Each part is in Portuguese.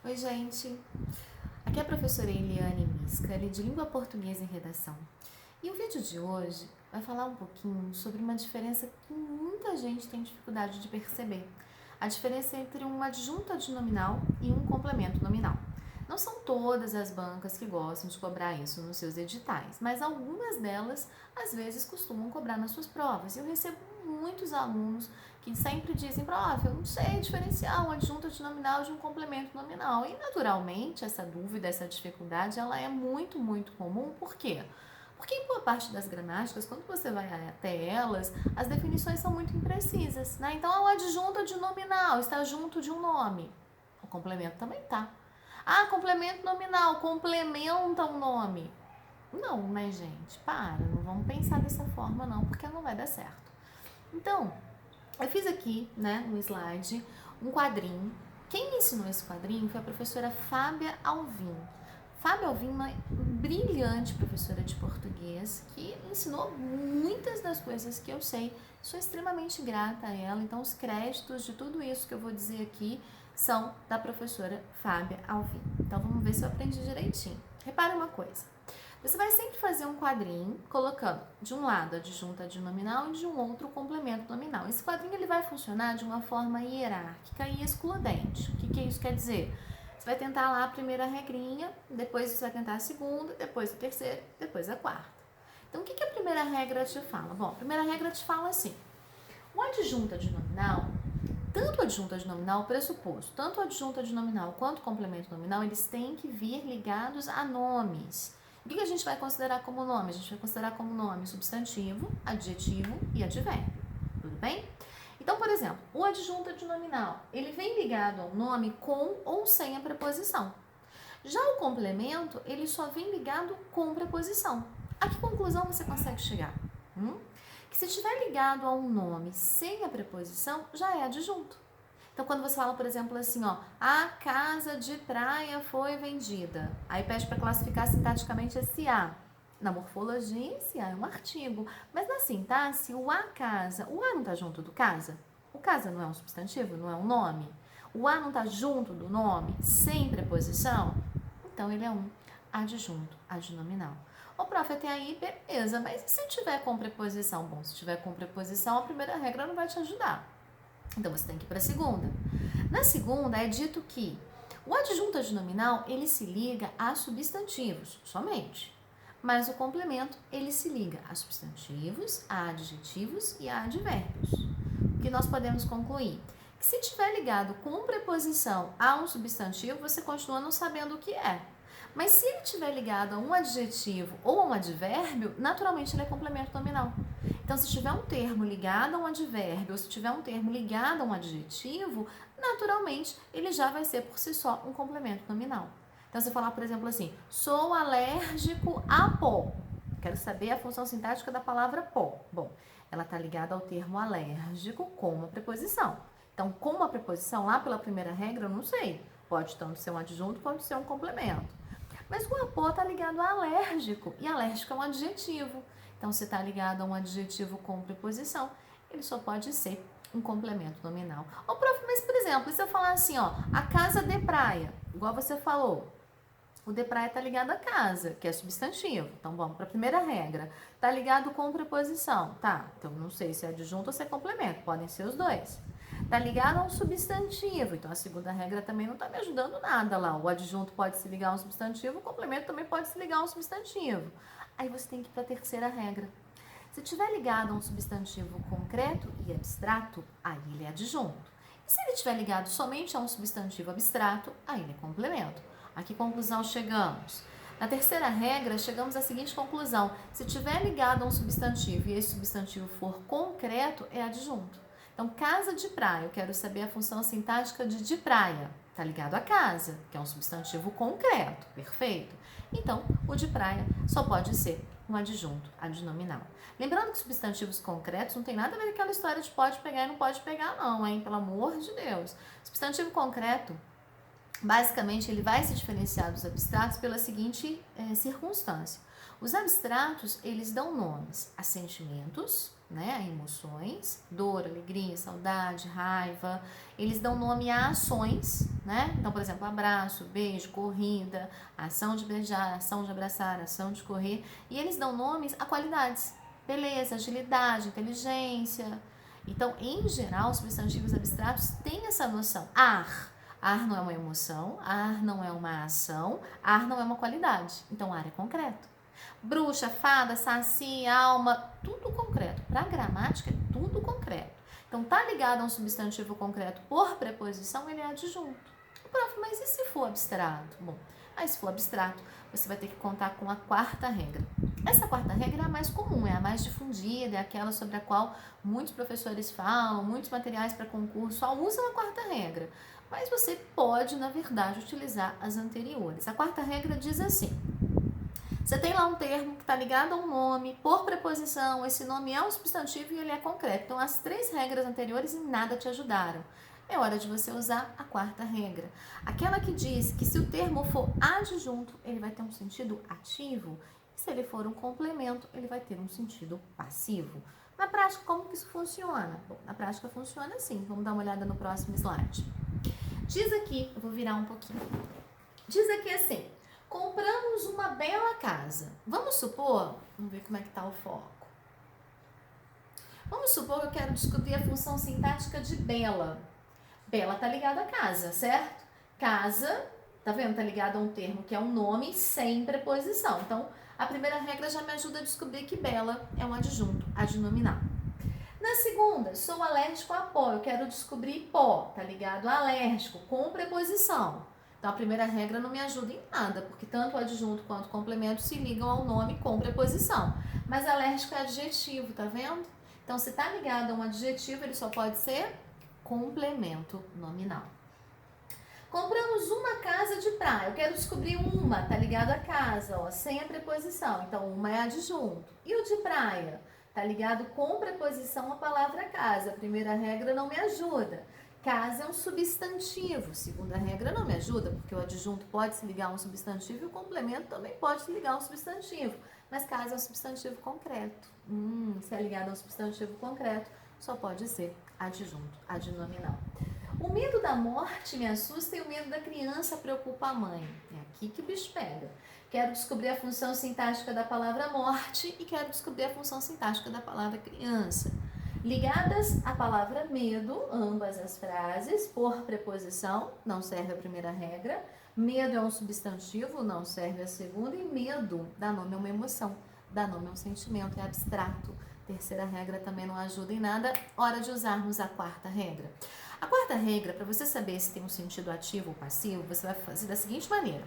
Oi, gente. Aqui é a professora Eliane Miscali, de Língua Portuguesa em Redação. E o vídeo de hoje vai falar um pouquinho sobre uma diferença que muita gente tem dificuldade de perceber. A diferença entre um adjunto adnominal e um complemento nominal. Não são todas as bancas que gostam de cobrar isso nos seus editais, mas algumas delas, às vezes, costumam cobrar nas suas provas. E eu recebo muitos alunos que sempre dizem, prof, eu não sei diferenciar um adjunto adnominal de um complemento nominal. E, naturalmente, essa dúvida, essa dificuldade, ela é muito comum. Por quê? Porque em boa parte das gramáticas, quando você vai até elas, as definições são muito imprecisas, né? Então, o adjunto adnominal está junto de um nome. O complemento também tá. Ah, complemento nominal, complementa um nome. Não, né, gente? Não vamos pensar dessa forma não, porque não vai dar certo. Então, eu fiz aqui, né, no slide, um quadrinho. Quem me ensinou esse quadrinho foi a professora Fábia Alvim. Fábia Alvim, uma brilhante professora de português, que ensinou muitas das coisas que eu sei. Sou extremamente grata a ela, então os créditos de tudo isso que eu vou dizer aqui são da professora Fábia Alvim. Então vamos ver se eu aprendi direitinho. Repare uma coisa. Você vai sempre fazer um quadrinho colocando de um lado a adjunta adnominal e de um outro o complemento nominal. Esse quadrinho ele vai funcionar de uma forma hierárquica e excludente. O que isso quer dizer? Você vai tentar lá a primeira regrinha, depois você vai tentar a segunda, depois a terceira, depois a quarta. Então, o que a primeira regra te fala? Bom, a primeira regra te fala assim: o adjunto adnominal, tanto o adjunto adnominal, pressuposto, tanto o adjunto adnominal quanto o complemento nominal, eles têm que vir ligados a nomes. O que a gente vai considerar como nome? A gente vai considerar como nome substantivo, adjetivo e advérbio. Tudo bem? Então, por exemplo, o adjunto adnominal, ele vem ligado ao nome com ou sem a preposição. Já o complemento, ele só vem ligado com preposição. A que conclusão você consegue chegar? Que se estiver ligado a um nome sem a preposição, já é adjunto. Então, quando você fala, por exemplo, assim, ó, a casa de praia foi vendida. Aí pede para classificar sintaticamente esse a. Na morfologia, esse a é um artigo. Mas na sintaxe, o a casa, o a não está junto do casa? O casa não é um substantivo, não é um nome? O a não está junto do nome, sem preposição? Então, ele é um adjunto, adnominal. Ô, prof, até aí, beleza, mas e se tiver com preposição? Bom, se tiver com preposição, a primeira regra não vai te ajudar. Então, você tem que ir para a segunda. Na segunda, é dito que o adjunto adnominal, ele se liga a substantivos, somente. Mas o complemento, ele se liga a substantivos, a adjetivos e a advérbios. O que nós podemos concluir? Que se estiver ligado com preposição a um substantivo, você continua não sabendo o que é. Mas se ele estiver ligado a um adjetivo ou a um advérbio, naturalmente ele é complemento nominal. Então, se tiver um termo ligado a um advérbio ou se tiver um termo ligado a um adjetivo, naturalmente ele já vai ser por si só um complemento nominal. Então, você falar, por exemplo, assim, sou alérgico a pó. Quero saber a função sintática da palavra pó. Bom, ela está ligada ao termo alérgico com uma preposição. Então, com uma preposição, lá pela primeira regra, eu não sei. Pode tanto ser um adjunto quanto ser um complemento. Mas o apó está ligado a alérgico, e alérgico é um adjetivo. Então, se está ligado a um adjetivo com preposição, ele só pode ser um complemento nominal. Ô, prof, mas, por exemplo, se eu falar assim, ó, a casa de praia, igual você falou, o de praia está ligado à casa, que é substantivo. Então, vamos para a primeira regra. Está ligado com preposição. Tá, então não sei se é adjunto ou se é complemento, podem ser os dois. Está ligado a um substantivo, então a segunda regra também não está me ajudando nada lá. O adjunto pode se ligar a um substantivo, o complemento também pode se ligar a um substantivo. Aí você tem que ir para a terceira regra. Se estiver ligado a um substantivo concreto e abstrato, aí ele é adjunto. E se ele estiver ligado somente a um substantivo abstrato, aí ele é complemento. A que conclusão chegamos? Na terceira regra, chegamos à seguinte conclusão: se estiver ligado a um substantivo e esse substantivo for concreto, é adjunto. Então, casa de praia, eu quero saber a função sintática de praia. Está ligado a casa, que é um substantivo concreto, perfeito? Então, o de praia só pode ser um adjunto adnominal. Lembrando que substantivos concretos não tem nada a ver com aquela história de pode pegar e não pode pegar não, hein? Pelo amor de Deus. Substantivo concreto, basicamente, ele vai se diferenciar dos abstratos pela seguinte circunstância. Os abstratos, eles dão nomes a sentimentos, né, emoções, dor, alegria, saudade, raiva. Eles dão nome a ações, né? Então, por exemplo, abraço, beijo, corrida, ação de beijar, ação de abraçar, ação de correr. E eles dão nomes a qualidades, beleza, agilidade, inteligência. Então, em geral, os substantivos abstratos têm essa noção. Ar não é uma emoção, ar não é uma ação, ar não é uma qualidade. Então, ar é concreto. Bruxa, fada, saci, alma, tudo concreto. Para a gramática, é tudo concreto. Então, tá ligado a um substantivo concreto por preposição, ele é adjunto. Prof, mas e se for abstrato? Bom, se for abstrato, você vai ter que contar com a quarta regra. Essa quarta regra é a mais comum, é a mais difundida, é aquela sobre a qual muitos professores falam, muitos materiais para concurso só usam a quarta regra. Mas você pode, na verdade, utilizar as anteriores. A quarta regra diz assim: você tem lá um termo que está ligado a um nome por preposição, esse nome é um substantivo e ele é concreto. Então, as 3 regras anteriores em nada te ajudaram. É hora de você usar a quarta regra. Aquela que diz que se o termo for adjunto, ele vai ter um sentido ativo. E se ele for um complemento, ele vai ter um sentido passivo. Na prática, como que isso funciona? Bom, na prática funciona assim. Vamos dar uma olhada no próximo slide. Diz aqui, eu vou virar um pouquinho. Diz aqui assim: compramos uma bela casa. Vamos supor, vamos ver como é que está o foco. Vamos supor que eu quero descobrir a função sintática de bela. Bela está ligada a casa, certo? Casa, tá vendo? Está ligada a um termo que é um nome sem preposição. Então, a primeira regra já me ajuda a descobrir que bela é um adjunto adnominal. Na segunda, sou alérgico a pó. Eu quero descobrir pó. Tá ligado a alérgico, com preposição. Então, a primeira regra não me ajuda em nada, porque tanto o adjunto quanto o complemento se ligam ao nome com preposição. Mas alérgico é adjetivo, tá vendo? Então, se tá ligado a um adjetivo, ele só pode ser complemento nominal. Compramos uma casa de praia. Eu quero descobrir uma, tá ligado a casa, ó, sem a preposição. Então, uma é adjunto. E o de praia? Tá ligado com preposição a palavra casa. A primeira regra não me ajuda. Casa é um substantivo. Segunda regra não me ajuda, porque o adjunto pode se ligar a um substantivo e o complemento também pode se ligar a um substantivo. Mas casa é um substantivo concreto. Se é ligado a um substantivo concreto, só pode ser adjunto, adnominal. O medo da morte me assusta e o medo da criança preocupa a mãe. É aqui que o bicho pega. Quero descobrir a função sintática da palavra morte e quero descobrir a função sintática da palavra criança. Ligadas à palavra medo, ambas as frases, por preposição, não serve a primeira regra. Medo é um substantivo, não serve a segunda. E medo dá nome a uma emoção, dá nome a um sentimento, é abstrato. Terceira regra também não ajuda em nada. Hora de usarmos a quarta regra. A quarta regra, para você saber se tem um sentido ativo ou passivo, você vai fazer da seguinte maneira.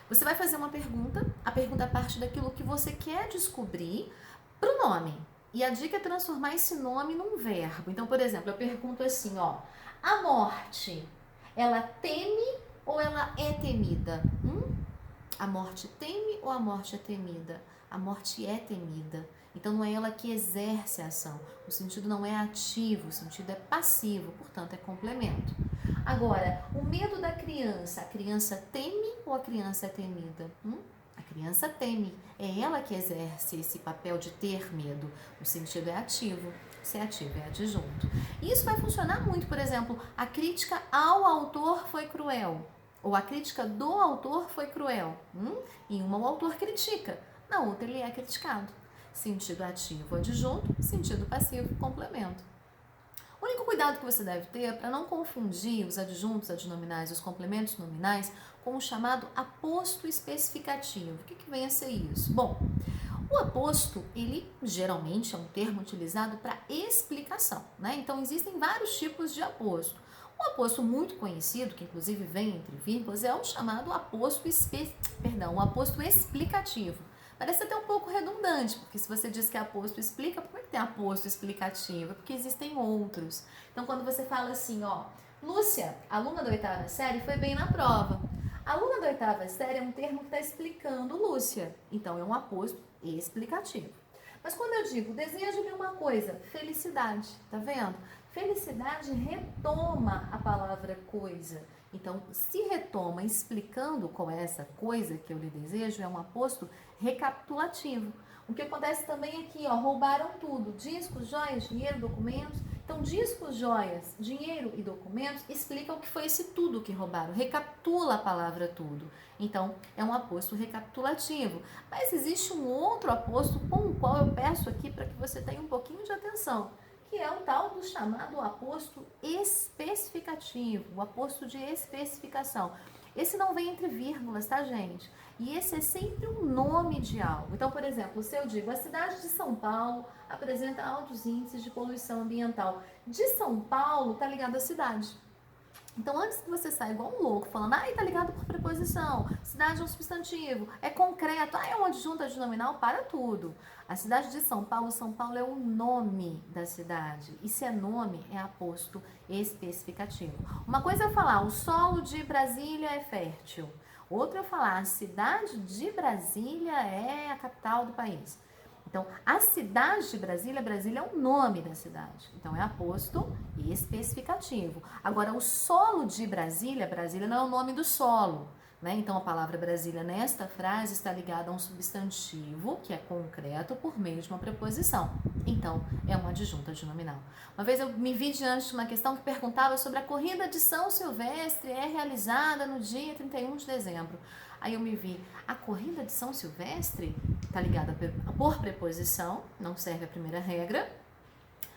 Você vai fazer uma pergunta, a pergunta parte daquilo que você quer descobrir para o nome. E a dica é transformar esse nome num verbo. Então, por exemplo, eu pergunto assim, ó: a morte, ela teme ou ela é temida? A morte teme ou a morte é temida? A morte é temida. Então, não é ela que exerce a ação. O sentido não é ativo, o sentido é passivo, portanto, é complemento. Agora, o medo da criança. A criança teme ou a criança é temida? A criança teme. É ela que exerce esse papel de ter medo. O sentido é ativo. Se é ativo, é adjunto. E isso vai funcionar muito, por exemplo, a crítica ao autor foi cruel. Ou a crítica do autor foi cruel. Em uma o autor critica, na outra ele é criticado. Sentido ativo, adjunto, sentido passivo, complemento. O único cuidado que você deve ter é para não confundir os adjuntos adnominais e os complementos nominais com o chamado aposto especificativo. O que vem a ser isso? Bom, o aposto, ele geralmente é um termo utilizado para explicação, né? Então, existem vários tipos de aposto. Um aposto muito conhecido, que inclusive vem entre vírgulas, é o chamado aposto explicativo. Parece até um pouco redundante, porque se você diz que aposto explica, por que tem aposto explicativo? Porque existem outros. Então, quando você fala assim, ó, Lúcia, aluna da 8ª série, foi bem na prova. Aluna da 8ª série é um termo que está explicando Lúcia. Então, é um aposto explicativo. Mas quando eu digo, desejo-lhe uma coisa, felicidade, tá vendo? Felicidade retoma a palavra coisa. Então, se retoma explicando qual é essa coisa que eu lhe desejo, é um aposto recapitulativo. O que acontece também aqui, ó, roubaram tudo, discos, joias, dinheiro, documentos. Então, discos, joias, dinheiro e documentos explicam o que foi esse tudo que roubaram, recapitula a palavra tudo. Então, é um aposto recapitulativo. Mas existe um outro aposto com o qual eu peço aqui para que você tenha um pouquinho de atenção, que é o tal do chamado aposto especificativo, o aposto de especificação. Esse não vem entre vírgulas, tá, gente? E esse é sempre um nome de algo. Então, por exemplo, se eu digo a cidade de São Paulo apresenta altos índices de poluição ambiental. De São Paulo está ligado à cidade. Então, antes que você saia igual um louco, falando, tá ligado por preposição, cidade é um substantivo, é concreto, é um adjunto adnominal, para tudo. A cidade de São Paulo é o nome da cidade. E se é nome, é aposto especificativo. Uma coisa é falar, o solo de Brasília é fértil. Outra é falar, a cidade de Brasília é a capital do país. Então, a cidade de Brasília, Brasília é o nome da cidade. Então, é aposto especificativo. Agora, o solo de Brasília, Brasília não é o nome do solo, né? Então, a palavra Brasília nesta frase está ligada a um substantivo, que é concreto, por meio de uma preposição. Então, é uma adjunta adnominal. Uma vez eu me vi diante de uma questão que perguntava sobre a corrida de São Silvestre é realizada no dia 31 de dezembro. Aí eu me vi, a corrida de São Silvestre está ligada por preposição, não serve a primeira regra.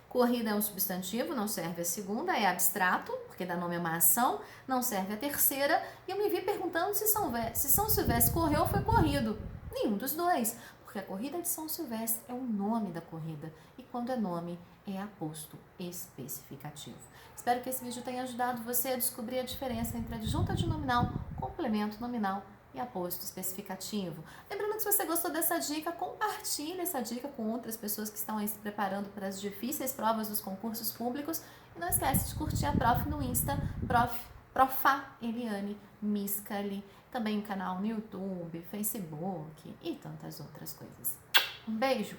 Corrida é um substantivo, não serve a segunda, é abstrato, porque dá nome a uma ação, não serve a terceira. E eu me vi perguntando se São Silvestre correu ou foi corrido. Nenhum dos dois, porque a corrida de São Silvestre é o nome da corrida. E quando é nome, é aposto especificativo. Espero que esse vídeo tenha ajudado você a descobrir a diferença entre adjunta adnominal, complemento nominal e aposto especificativo. Lembrando que se você gostou dessa dica, compartilhe essa dica com outras pessoas que estão aí se preparando para as difíceis provas dos concursos públicos. E não esquece de curtir a Prof no Insta, Profa Eliane Miscali, também o canal no YouTube, Facebook e tantas outras coisas. Um beijo!